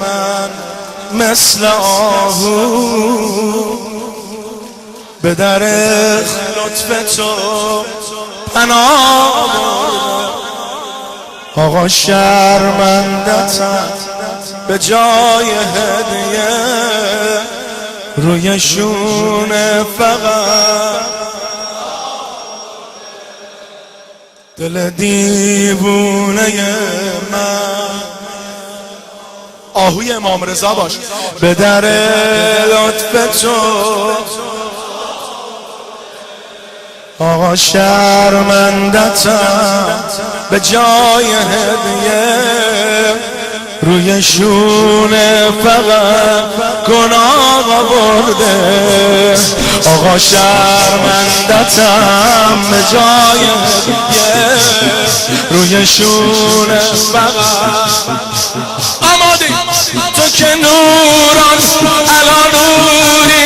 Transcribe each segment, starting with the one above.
من مثل آهو به در لطف تو پناه بردم. آقا شرمندتم به جای هدیه روی شونه فقط دل دیوونه من. آهوی امام رضا باش. به در لطف تو آقا شرمندتم به جای هدیه روی شونه فقط گناه برده. آقا شرمندتم به جای هدیه روی شونه فقط. آماده تو که نوران علا نوری،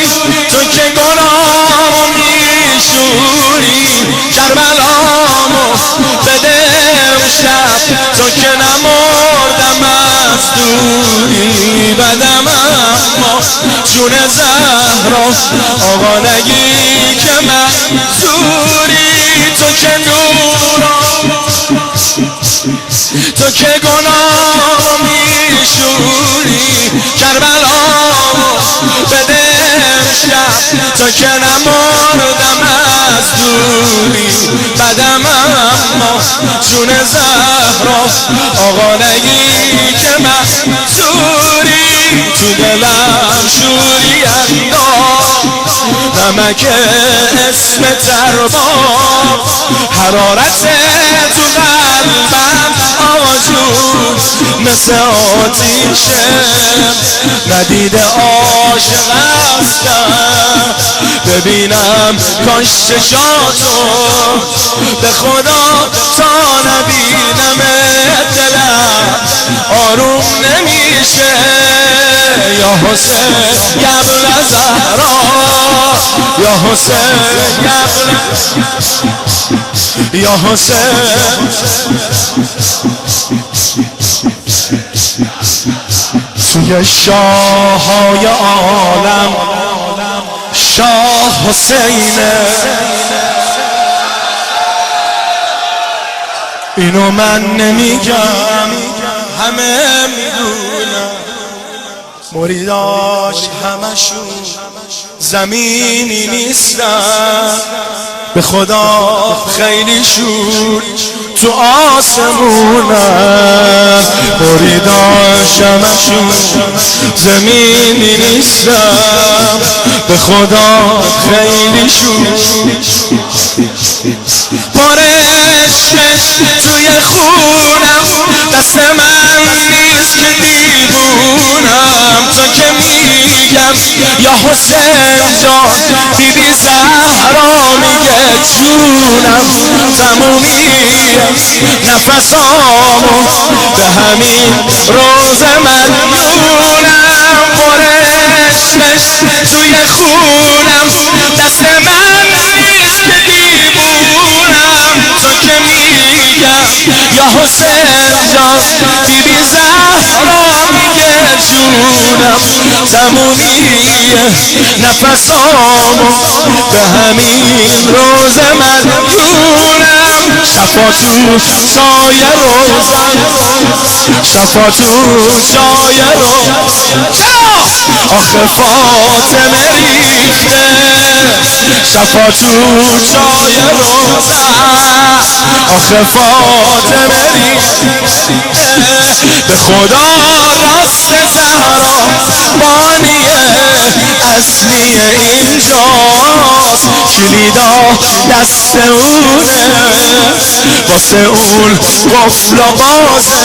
تو که گناهمو میشوری، کربلامو بده امشب، تو که نمردم از دوری بدم اما جون زهرا. آقا نگی که منظوری، تو که نوران، تو که گناهمو میشوری، کربلامو بده امشب، تو که نمردم از دوری بدم اما جون زهرا. آقا نگی که منظوری، تو دلم شوری انداز نمک اسم ترباب، حرارت تو قلبم آقا جون مثل آتیشه. ندیده عاشق هستم ببینم کاش چشاتو، به خدا تا نبینم دلم آروم نمیشه. یا حسین ابن زهرا، یا حسین یا حسین. توی شاههای عالم شاه حسینه، اینو من نمیگم همه میدونم. مریداش همشون زمینی نیستن، به خدا خیلیشون تو آسمونن. مریداش همشون زمینی نیستن، به خدا خیلیشون پارشش توی خونم. دست من نیست که دیوونم، تو که میگم یا حسین جان، بیبی زهرا میگه جونم. تمومی نفسامو به همین روز مدیونم. پرشش توی خونم، دست من نیست که دیوونم، تو که میگم یا حسین جان، بیبی زهرا میگه جونم. تمومی نفسامو به همین روز مدیونم. شفا تو جای روزن، شفا تو جای روزن. آخه فاطمه ریخته شفا تو جای روزن. آخه فاطمه ریخته به خدا راست زهرا بانیه اصلی اینجاست. کلیدا دست اونه واسه اون قفل و بازه.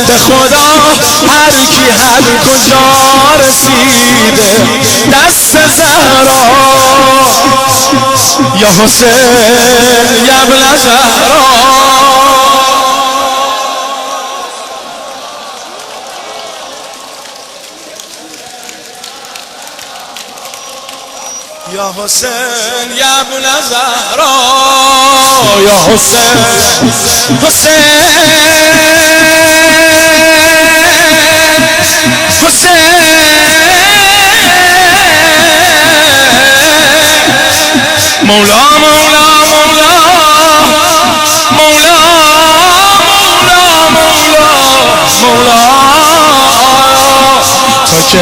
به خدا هر کی هر کجا رسیده دست زهرا. یا حسین یا ابن زهرا. یا حسین یا ابن زهرا. یا حسین حسین مولا مولا مولا مولا مولا مولا تا که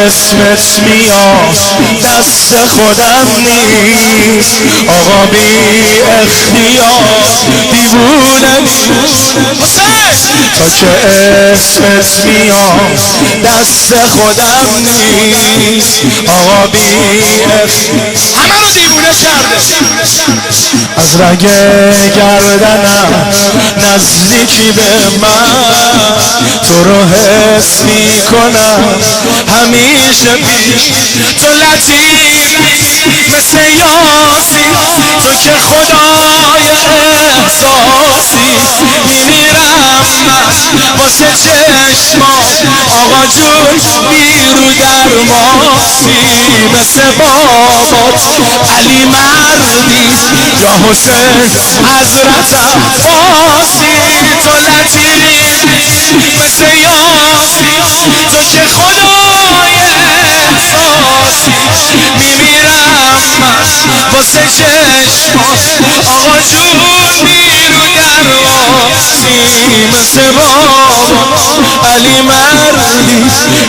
اسمت میاد دست خودم نیست آقا بی اختیار دیوونه نیست تا که اسمت میاد دست خودم نیست آقا بی اختیار همه رو دیوونه کرده از رگ گردنم نزدیکی به من تو رو حس میکنم همیشه پیش تو لطیفی مثل یاسی تو که خدای احساسی میمیرم من واسه چشمات آقا جون بیرو درماسی مثل بابات علی مردی یا حسین حضرت عباسی تو لطیفی مثل یاسی تو که خدای احساسی میمیرم من واسه چشمات آقا جون بیرو درماسی مثل بابا علی مردی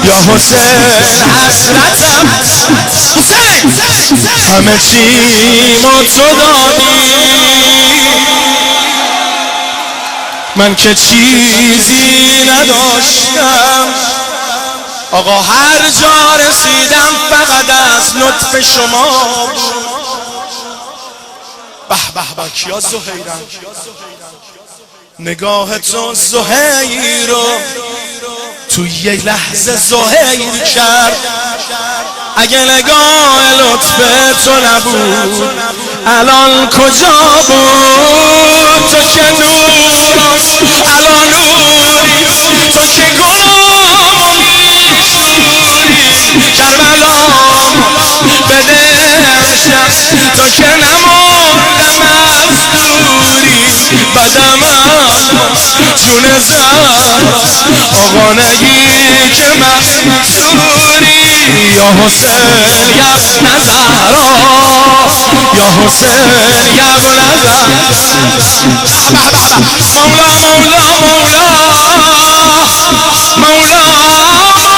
یا حسین حضرتم حسین همه چی ما تو دادی من که چیزی نداشتم آقا هر جا رسیدم فقط از لطف شما به به به کیا زهیرن نگاه تو زهیر رو تو یک لحظه زهیر کرد اگه نگاه لطف تو نبود الان کجا بود تو که نور الان نوری تو که گناه میشوری کربلام بده شب تو که نمردم از دوری بدم جون زن آقا نگی که مخصوری یا حسین یبن زهرا یا حسین یبن زهرا مولا مولا مولا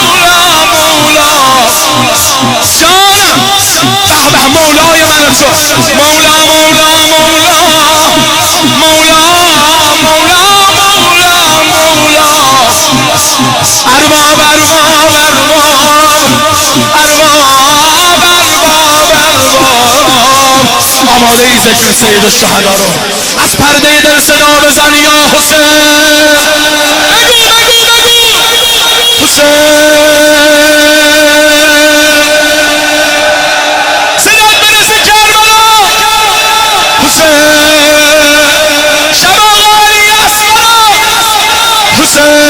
مولا مولا جانم به به مولای من تو مولا مولا مولا مولا مولا مولا ارباب ارباب آماده ای ذکر سید الشهدا رو از پرده دل صدا بزن یا حسین بگو حسین صدات برسه کربلا حسین شب آقایی اسما حسین